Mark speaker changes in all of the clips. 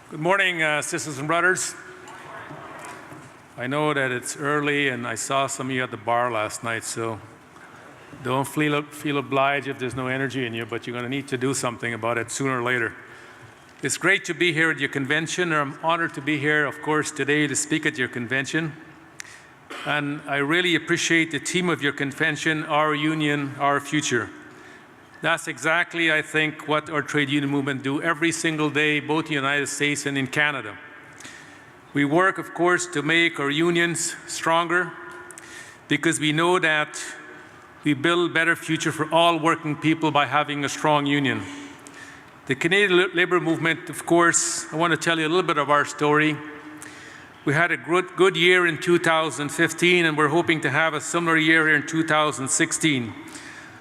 Speaker 1: Good morning, sisters and brothers. I know that it's early and I saw some of you at the bar last night, so don't feel obliged if there's no energy in you, but you're going to need to do something about it sooner or later. It's great to be here at your convention, and I'm honored to be here, of course, today to speak at your convention. And I really appreciate the theme of your convention, Our Union, Our Future. That's exactly, I think, what our trade union movement do every single day, both in the United States and in Canada. We work, of course, to make our unions stronger because we know that we build a better future for all working people by having a strong union. The Canadian Labour Movement, of course, I want to tell you a little bit of our story. We had a good year in 2015, and we're hoping to have a similar year here in 2016.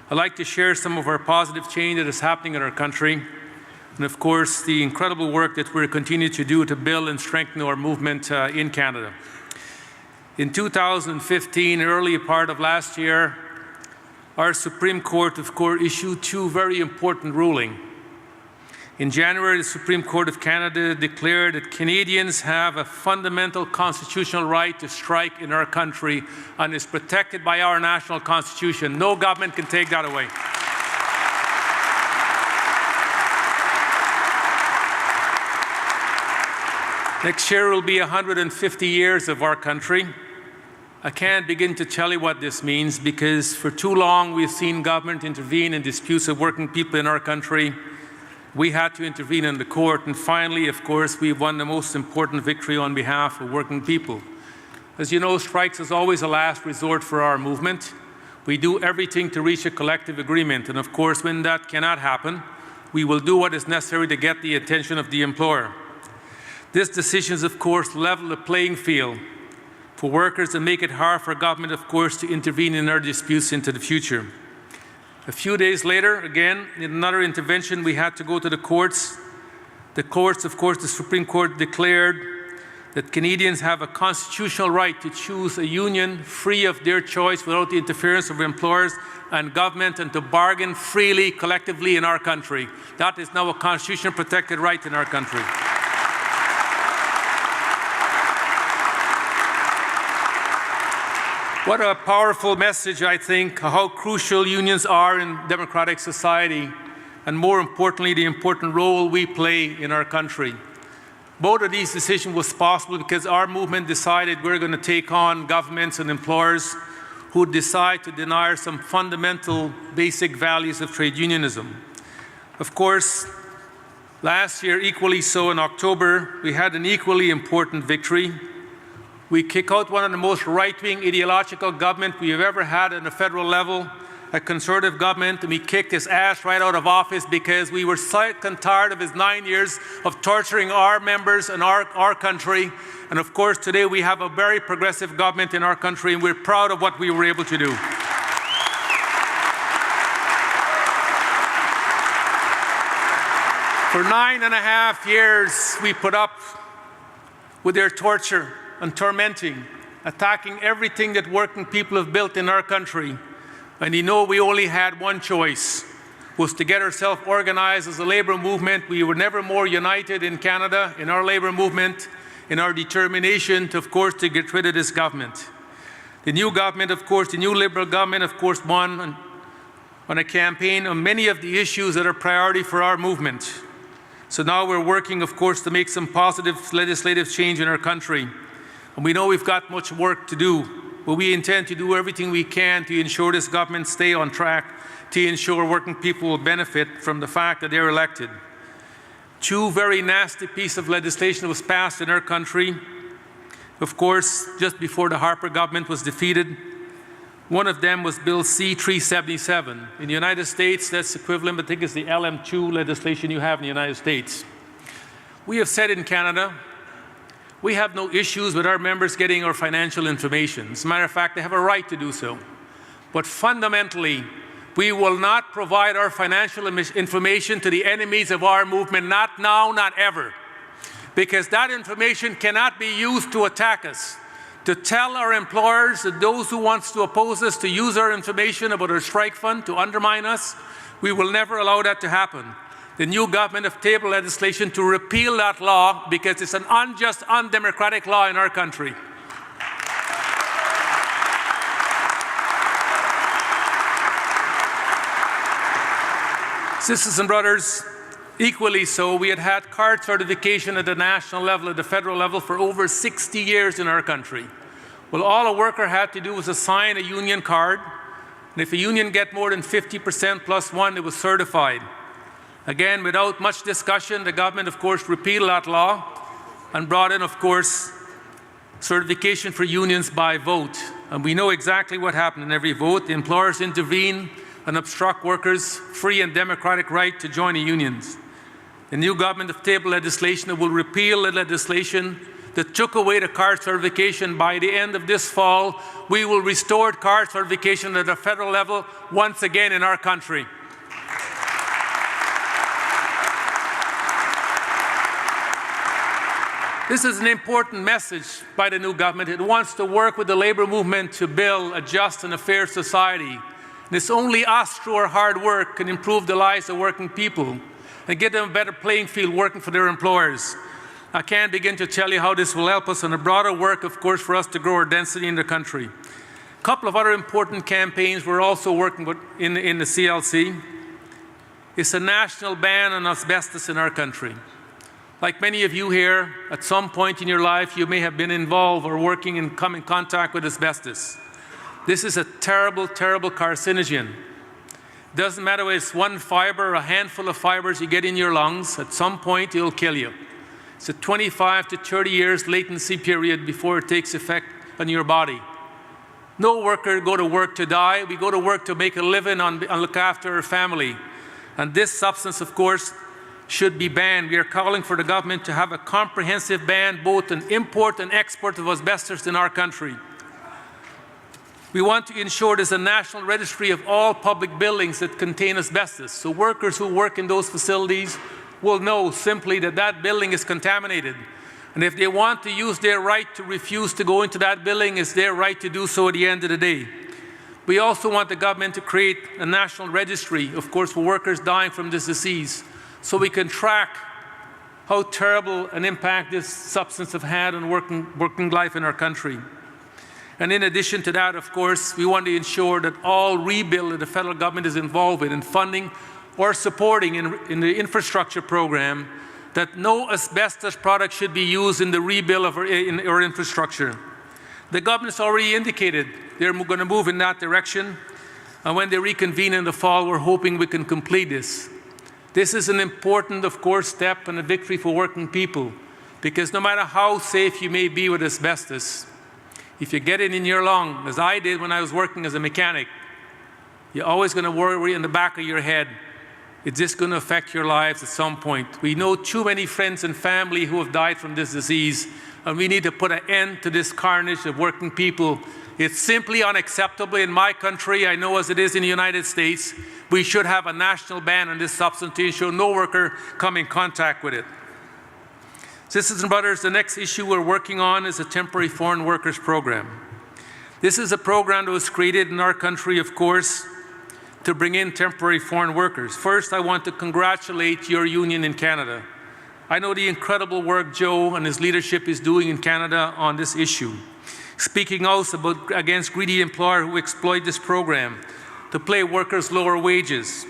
Speaker 1: I'd like to share some of our positive change that is happening in our country, and of course, the incredible work that we're continuing to do to build and strengthen our movement in Canada. In 2015, early part of last year, our Supreme Court, of course, issued two very important rulings. In January, the Supreme Court of Canada declared that Canadians have a fundamental constitutional right to strike in our country and is protected by our national constitution. No government can take that away. Next year will be 150 years of our country. I can't begin to tell you what this means because for too long we've seen government intervene in disputes of working people in our country. We had to intervene in the court, and finally, of course, we've won the most important victory on behalf of working people. As you know, strikes is always a last resort for our movement. We do everything to reach a collective agreement, and of course, when that cannot happen, we will do what is necessary to get the attention of the employer. This decision is, of course, level the playing field for workers and make it hard for government, of course, to intervene in our disputes into the future. A few days later, again, in another intervention, we had to go to the courts. The courts, of course, the Supreme Court declared that Canadians have a constitutional right to choose a union free of their choice without the interference of employers and government and to bargain freely, collectively in our country. That is now a constitutional protected right in our country. What a powerful message, I think, how crucial unions are in democratic society, and more importantly, the important role we play in our country. Both of these decisions was possible because our movement decided we're going to take on governments and employers who decide to deny some fundamental basic values of trade unionism. Of course, last year, equally so in October, we had an equally important victory. We kick out one of the most right-wing ideological government we have ever had at the federal level, a Conservative government, and we kicked his ass right out of office because we were sick and tired of his 9 years of torturing our members and our country. And of course, today we have a very progressive government in our country, and we're proud of what we were able to do. For 9.5 years, we put up with their torture and tormenting, attacking everything that working people have built in our country. And you know we only had one choice, was to get ourselves organized as a labor movement. We were never more united in Canada, in our labor movement, in our determination to, of course, to get rid of this government. The new government, of course, the new Liberal government, of course, won on a campaign on many of the issues that are priority for our movement. So now we're working, of course, to make some positive legislative change in our country. And we know we've got much work to do, but we intend to do everything we can to ensure this government stay on track, to ensure working people will benefit from the fact that they're elected. Two very nasty pieces of legislation was passed in our country. Of course, just before the Harper government was defeated. One of them was Bill C-377. In the United States, that's equivalent, I think it's the LM2 legislation you have in the United States. We have said in Canada, we have no issues with our members getting our financial information. As a matter of fact, they have a right to do so. But fundamentally, we will not provide our financial information to the enemies of our movement, not now, not ever. Because that information cannot be used to attack us, to tell our employers and those who want to oppose us to use our information about our strike fund to undermine us. We will never allow that to happen. The new government have tabled legislation to repeal that law because it's an unjust, undemocratic law in our country. Sisters and brothers, equally so, we had card certification at the national level, at the federal level, for over 60 years in our country. Well, all a worker had to do was assign a union card, and if a union get more than 50% plus one, it was certified. Again, without much discussion, the government, of course, repealed that law and brought in, of course, certification for unions by vote. And we know exactly what happened in every vote. The employers intervene and obstruct workers' free and democratic right to join the unions. The new government have tabled legislation that will repeal the legislation that took away the card certification. By the end of this fall, we will restore card certification at the federal level once again in our country. This is an important message by the new government. It wants to work with the labor movement to build a just and a fair society. And it's only us, through our hard work, can improve the lives of working people and get them a better playing field working for their employers. I can't begin to tell you how this will help us in a broader work, of course, for us to grow our density in the country. A couple of other important campaigns we're also working with in the CLC. It's a national ban on asbestos in our country. Like many of you here, at some point in your life, you may have been involved or working and come in contact with asbestos. This is a terrible, terrible carcinogen. Doesn't matter whether it's one fiber or a handful of fibers you get in your lungs, at some point it'll kill you. It's a 25 to 30 years latency period before it takes effect on your body. No worker go to work to die. We go to work to make a living and look after our family. And this substance, of course, should be banned. We are calling for the government to have a comprehensive ban, both on import and export of asbestos in our country. We want to ensure there's a national registry of all public buildings that contain asbestos. So workers who work in those facilities will know simply that that building is contaminated. And if they want to use their right to refuse to go into that building, it's their right to do so at the end of the day. We also want the government to create a national registry, of course, for workers dying from this disease, so we can track how terrible an impact this substance has had on working life in our country. And in addition to that, of course, we want to ensure that all rebuild that the federal government is involved in funding or supporting in the infrastructure program, that no asbestos product should be used in the rebuild of our infrastructure. The government has already indicated they're going to move in that direction, and when they reconvene in the fall, we're hoping we can complete this. This is an important, of course, step and a victory for working people, because no matter how safe you may be with asbestos, if you get it in your lung, as I did when I was working as a mechanic, you're always going to worry in the back of your head, it's just going to affect your lives at some point. We know too many friends and family who have died from this disease, and we need to put an end to this carnage of working people. It's simply unacceptable in my country. I know as it is in the United States, we should have a national ban on this substance to ensure no worker come in contact with it. Sisters and brothers, the next issue we're working on is a temporary foreign workers program. This is a program that was created in our country, of course, to bring in temporary foreign workers. First, I want to congratulate your union in Canada. I know the incredible work Joe and his leadership is doing in Canada on this issue. Speaking out against greedy employers who exploit this program to pay workers lower wages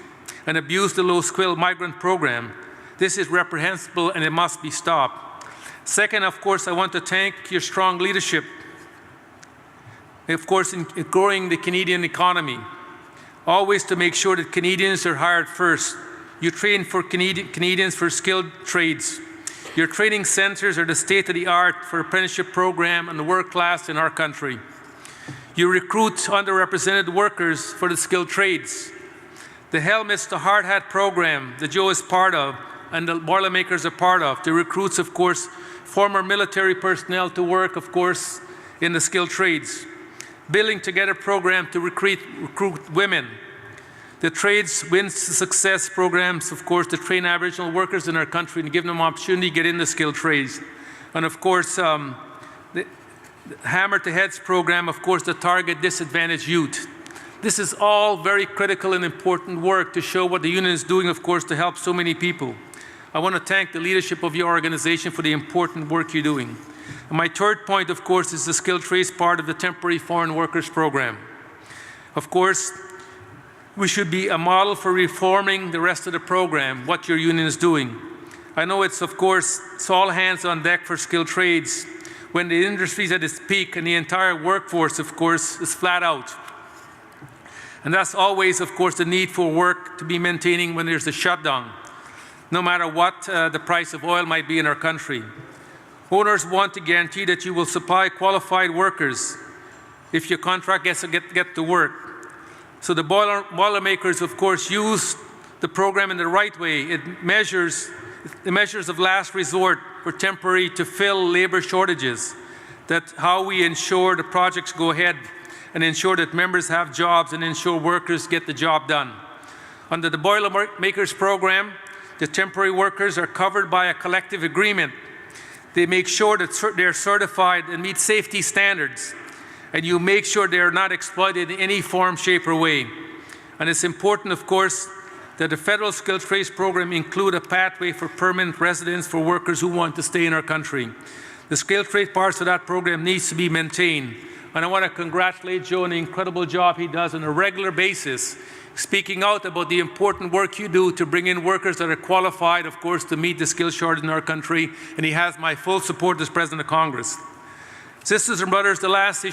Speaker 1: and abuse the low-skilled migrant program. This is reprehensible and it must be stopped. Second, of course, I want to thank your strong leadership, of course, in growing the Canadian economy, always to make sure that Canadians are hired first. You train for Canadians for skilled trades. Your training centres are the state-of-the-art for apprenticeship program and the work class in our country. You recruit underrepresented workers for the skilled trades. The Helmets to Hard Hat program that Joe is part of and the Boilermakers are part of, the recruits, of course, former military personnel to work, of course, in the skilled trades. Building Together program to recruit women. The Trades Wins Success programs, of course, to train Aboriginal workers in our country and give them an opportunity to get in the skilled trades. And of course, the Hammer to Heads program, of course, to target disadvantaged youth. This is all very critical and important work to show what the union is doing, of course, to help so many people. I want to thank the leadership of your organization for the important work you're doing. And my third point, of course, is the skilled trades part of the temporary foreign workers program. Of course, we should be a model for reforming the rest of the program, what your union is doing. I know it's, of course, it's all hands on deck for skilled trades when the industry is at its peak and the entire workforce, of course, is flat out. And that's always, of course, the need for work to be maintaining when there's a shutdown, no matter what the price of oil might be in our country. Owners want to guarantee that you will supply qualified workers if your contract gets to get to work. So the Boilermakers, of course, use the program in the right way. It measures the measures of last resort for temporary to fill labor shortages. That's how we ensure the projects go ahead and ensure that members have jobs and ensure workers get the job done. Under the Boilermakers program, the temporary workers are covered by a collective agreement. They make sure that they're certified and meet safety standards, and you make sure they are not exploited in any form, shape, or way. And it's important, of course, that the federal skilled trades program include a pathway for permanent residence for workers who want to stay in our country. The skilled trade parts of that program needs to be maintained. And I want to congratulate Joe on the incredible job he does on a regular basis, speaking out about the important work you do to bring in workers that are qualified, of course, to meet the skill shortage in our country. And he has my full support as President of Congress. Sisters and brothers, the last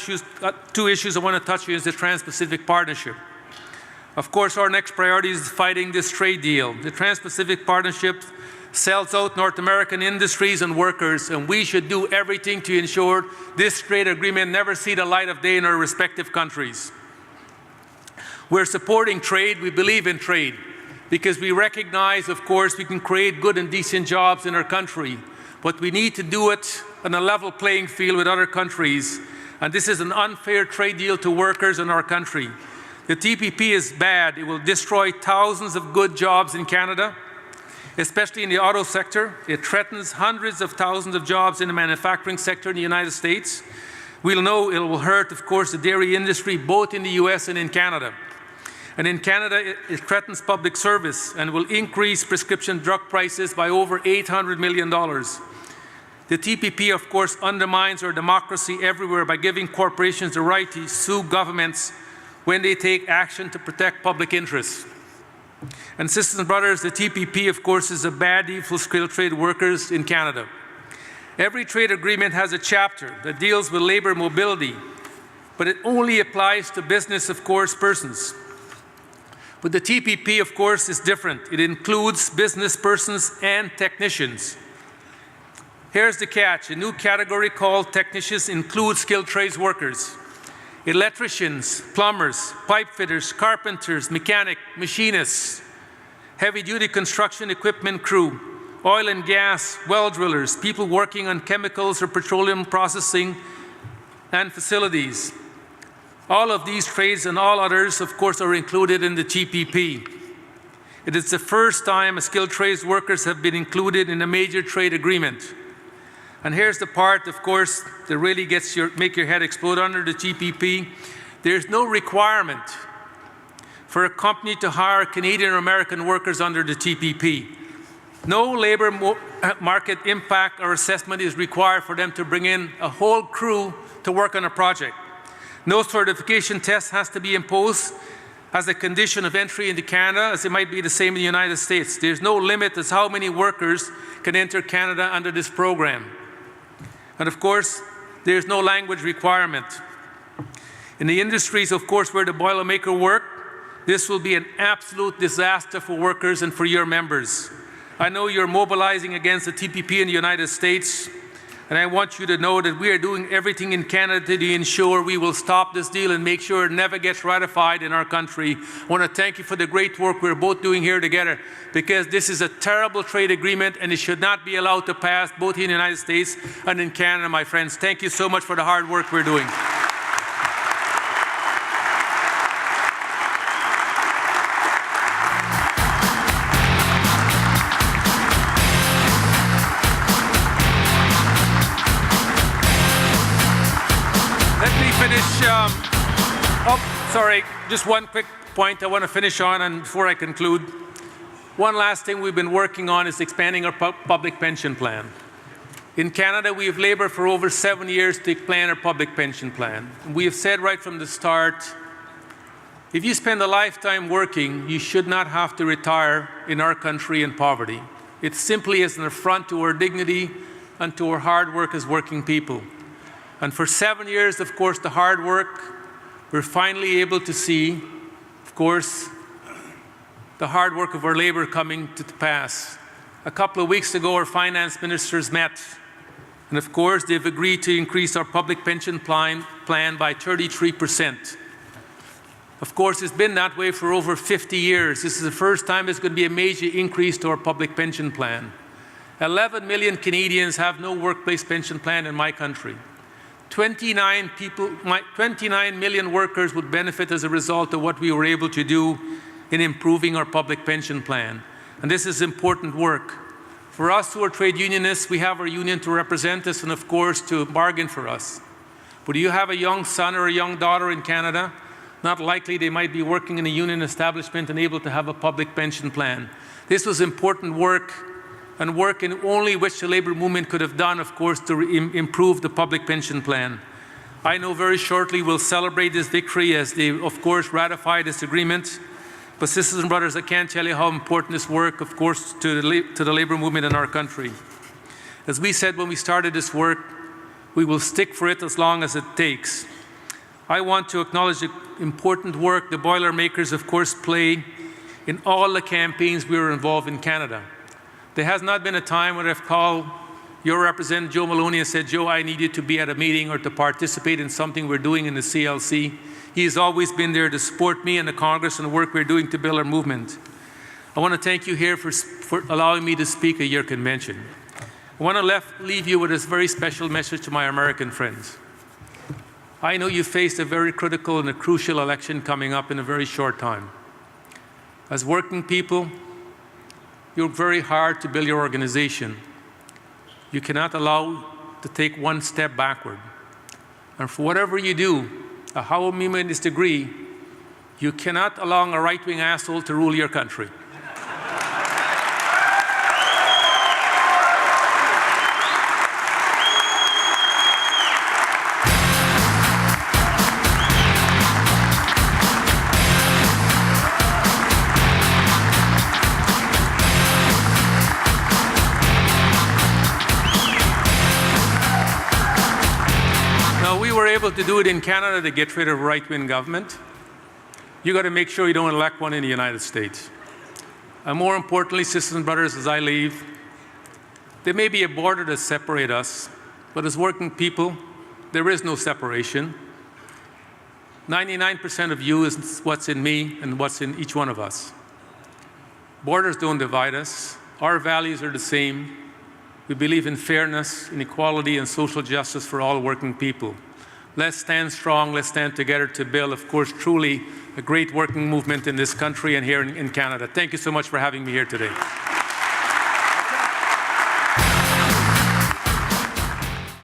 Speaker 1: two issues I want to touch on is the Trans-Pacific Partnership. Of course, our next priority is fighting this trade deal. The Trans-Pacific Partnership sells out North American industries and workers, and we should do everything to ensure this trade agreement never see the light of day in our respective countries. We're supporting trade. We believe in trade because we recognize, of course, we can create good and decent jobs in our country, but we need to do it on a level playing field with other countries, and this is an unfair trade deal to workers in our country. The TPP is bad. It will destroy thousands of good jobs in Canada, especially in the auto sector. It threatens hundreds of thousands of jobs in the manufacturing sector in the United States. We'll know it will hurt, of course, the dairy industry, both in the US and in Canada. And in Canada, it threatens public service and will increase prescription drug prices by over $800 million. The TPP, of course, undermines our democracy everywhere by giving corporations the right to sue governments when they take action to protect public interests. And sisters and brothers, the TPP, of course, is a bad deal for skilled trade workers in Canada. Every trade agreement has a chapter that deals with labor mobility, but it only applies to business, of course, persons. But the TPP, of course, is different. It includes business persons and technicians. Here's the catch. A new category called technicians includes skilled trades workers. Electricians, plumbers, pipe fitters, carpenters, mechanic, machinists, heavy-duty construction equipment crew, oil and gas, well drillers, people working on chemicals or petroleum processing and facilities. All of these trades and all others, of course, are included in the TPP. It is the first time skilled trades workers have been included in a major trade agreement. And here's the part, of course, that really make your head explode under the TPP. There's no requirement for a company to hire Canadian or American workers under the TPP. No labor market impact or assessment is required for them to bring in a whole crew to work on a project. No certification test has to be imposed as a condition of entry into Canada, as it might be the same in the United States. There's no limit as how many workers can enter Canada under this program. And of course, there's no language requirement. In the industries, of course, where the Boilermaker work, this will be an absolute disaster for workers and for your members. I know you're mobilizing against the TPP in the United States, and I want you to know that we are doing everything in Canada to ensure we will stop this deal and make sure it never gets ratified in our country. I want to thank you for the great work we're both doing here together, because this is a terrible trade agreement and it should not be allowed to pass both in the United States and in Canada, my friends. Thank you so much for the hard work we're doing. Sorry, just one quick point I want to finish on, and before I conclude. One last thing we've been working on is expanding our public pension plan. In Canada, we have labored for over 7 years to expand our public pension plan. We have said right from the start, if you spend a lifetime working, you should not have to retire in our country in poverty. It simply is an affront to our dignity and to our hard work as working people. And for 7 years, of course, the hard work, we're finally able to see, of course, the hard work of our labor coming to pass. A couple of weeks ago, our finance ministers met, and of course, they've agreed to increase our public pension plan by 33%. Of course, it's been that way for over 50 years. This is the first time there's going to be a major increase to our public pension plan. 11 million Canadians have no workplace pension plan in my country. 29 million workers would benefit as a result of what we were able to do in improving our public pension plan. And this is important work. For us who are trade unionists, we have our union to represent us and, of course, to bargain for us. But do you have a young son or a young daughter in Canada? Not likely they might be working in a union establishment and able to have a public pension plan. This was important work, and work in only which the labour movement could have done, of course, to improve the public pension plan. I know very shortly we'll celebrate this victory as they, of course, ratify this agreement. But sisters and brothers, I can't tell you how important this work, of course, to the labour movement in our country. As we said when we started this work, we will stick for it as long as it takes. I want to acknowledge the important work the Boilermakers, of course, play in all the campaigns we were involved in Canada. There has not been a time when I've called your representative, Joe Maloney, and said, Joe, I need you to be at a meeting or to participate in something we're doing in the CLC. He has always been there to support me and the Congress and the work we're doing to build our movement. I want to thank you here for allowing me to speak at your convention. I want to leave you with this very special message to my American friends. I know you faced a very critical and a crucial election coming up in a very short time. As working people, you work very hard to build your organization. You cannot allow to take one step backward. And for whatever you do, how we may disagree, you cannot allow a right-wing asshole to rule your country. To do it in Canada to get rid of right-wing government. You got to make sure you don't elect one in the United States. And more importantly, sisters and brothers, as I leave, there may be a border that separates us, but as working people, there is no separation. 99% of you is what's in me and what's in each one of us. Borders don't divide us. Our values are the same. We believe in fairness, inequality, and social justice for all working people. Let's stand strong, let's stand together to build, of course, truly a great working movement in this country and here in Canada. Thank you so much for having me here today.